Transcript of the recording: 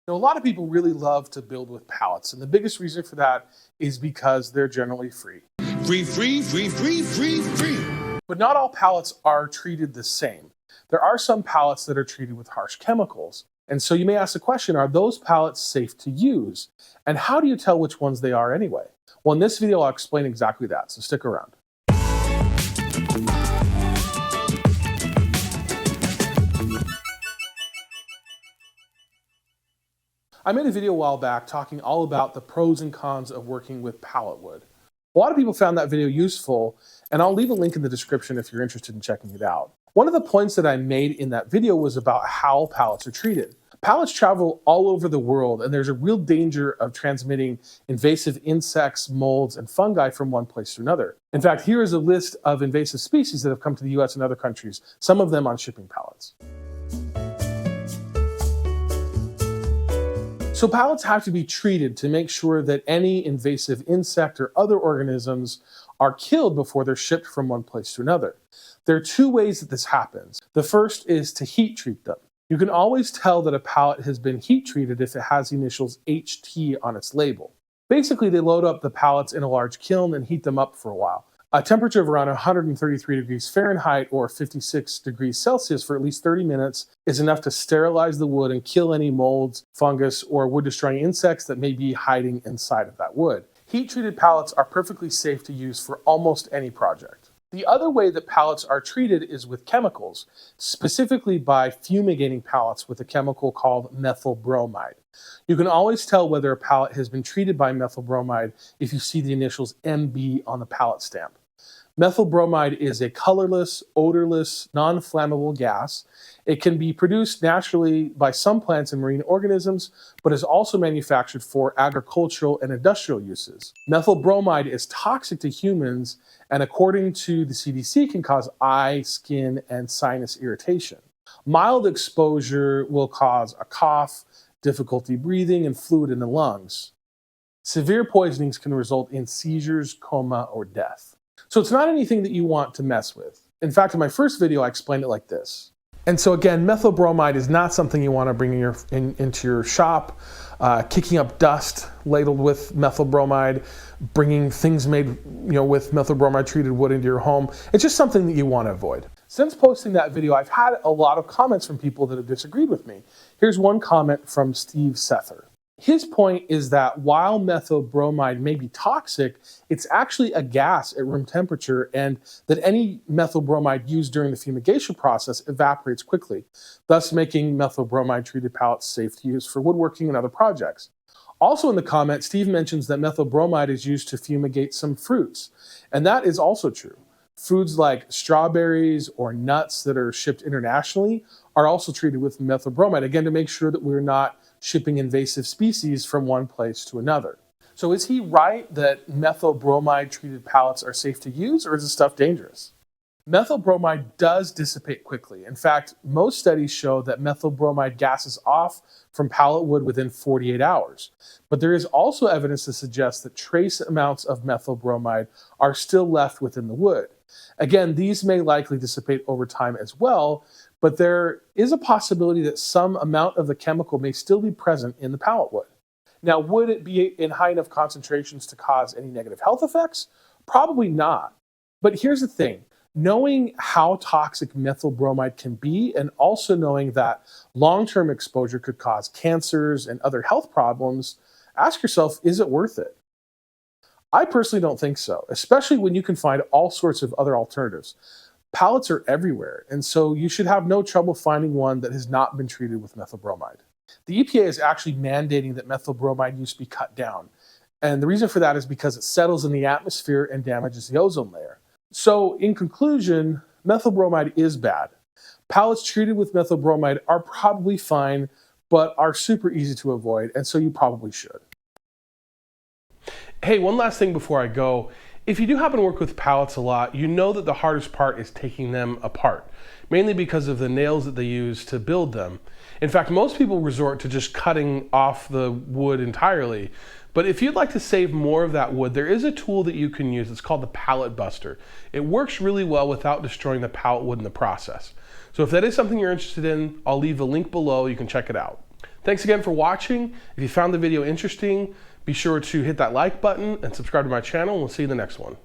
Now, a lot of people really love to build with pallets, and the biggest reason for that is because they're generally free. Free, free, free, free, free, free. But not all pallets are treated the same. There are some pallets that are treated with harsh chemicals. And so you may ask the question, are those pallets safe to use? And how do you tell which ones they are anyway? Well, in this video, I'll explain exactly that, so stick around. I made a video a while back talking all about the pros and cons of working with pallet wood. A lot of people found that video useful, and I'll leave a link in the description if you're interested in checking it out. One of the points that I made in that video was about how pallets are treated. Pallets travel all over the world, and there's a real danger of transmitting invasive insects, molds, and fungi from one place to another. In fact, here is a list of invasive species that have come to the US and other countries, some of them on shipping pallets. So pallets have to be treated to make sure that any invasive insect or other organisms are killed before they're shipped from one place to another. There are two ways that this happens. The first is to heat treat them. You can always tell that a pallet has been heat treated if it has the initials HT on its label. Basically, they load up the pallets in a large kiln and heat them up for a while. A temperature of around 133 degrees Fahrenheit or 56 degrees Celsius for at least 30 minutes is enough to sterilize the wood and kill any molds, fungus, or wood-destroying insects that may be hiding inside of that wood. Heat-treated pallets are perfectly safe to use for almost any project. The other way that pallets are treated is with chemicals, specifically by fumigating pallets with a chemical called methyl bromide. You can always tell whether a pallet has been treated by methyl bromide if you see the initials MB on the pallet stamp. Methyl bromide is a colorless, odorless, non-flammable gas. It can be produced naturally by some plants and marine organisms, but is also manufactured for agricultural and industrial uses. Methyl bromide is toxic to humans, and according to the CDC, can cause eye, skin, and sinus irritation. Mild exposure will cause a cough, difficulty breathing, and fluid in the lungs. Severe poisonings can result in seizures, coma, or death. So it's not anything that you want to mess with. In fact, in my first video, I explained it like this. And so again, methyl bromide is not something you want to bring into your shop, kicking up dust ladled with methyl bromide, bringing things made with methyl bromide treated wood into your home. It's just something that you want to avoid. Since posting that video, I've had a lot of comments from people that have disagreed with me. Here's one comment from Steve Sether. His point is that while methyl bromide may be toxic, it's actually a gas at room temperature, and that any methyl bromide used during the fumigation process evaporates quickly, thus making methyl bromide treated pallets safe to use for woodworking and other projects. Also in the comment, Steve mentions that methyl bromide is used to fumigate some fruits, and that is also true. Foods like strawberries or nuts that are shipped internationally are also treated with methyl bromide, again to make sure that we're not shipping invasive species from one place to another. So is he right that methyl bromide treated pallets are safe to use, or is this stuff dangerous? Methyl bromide does dissipate quickly. In fact, most studies show that methyl bromide gases off from pallet wood within 48 hours. But there is also evidence to suggest that trace amounts of methyl bromide are still left within the wood. Again, these may likely dissipate over time as well, but there is a possibility that some amount of the chemical may still be present in the pallet wood. Now, would it be in high enough concentrations to cause any negative health effects? Probably not. But here's the thing. Knowing how toxic methyl bromide can be, and also knowing that long-term exposure could cause cancers and other health problems, ask yourself, is it worth it? I personally don't think so, especially when you can find all sorts of other alternatives. Pallets are everywhere, and so you should have no trouble finding one that has not been treated with methyl bromide. The EPA is actually mandating that methyl bromide use be cut down, and the reason for that is because it settles in the atmosphere and damages the ozone layer. So in conclusion, methyl bromide is bad. Pallets treated with methyl bromide are probably fine, but are super easy to avoid, and so you probably should. Hey, one last thing before I go. If you do happen to work with pallets a lot, you know that the hardest part is taking them apart, mainly because of the nails that they use to build them. In fact, most people resort to just cutting off the wood entirely. But if you'd like to save more of that wood, there is a tool that you can use. It's called the Pallet Buster. It works really well without destroying the pallet wood in the process. So if that is something you're interested in, I'll leave a link below. You can check it out. Thanks again for watching. If you found the video interesting, be sure to hit that like button and subscribe to my channel, and we'll see you in the next one.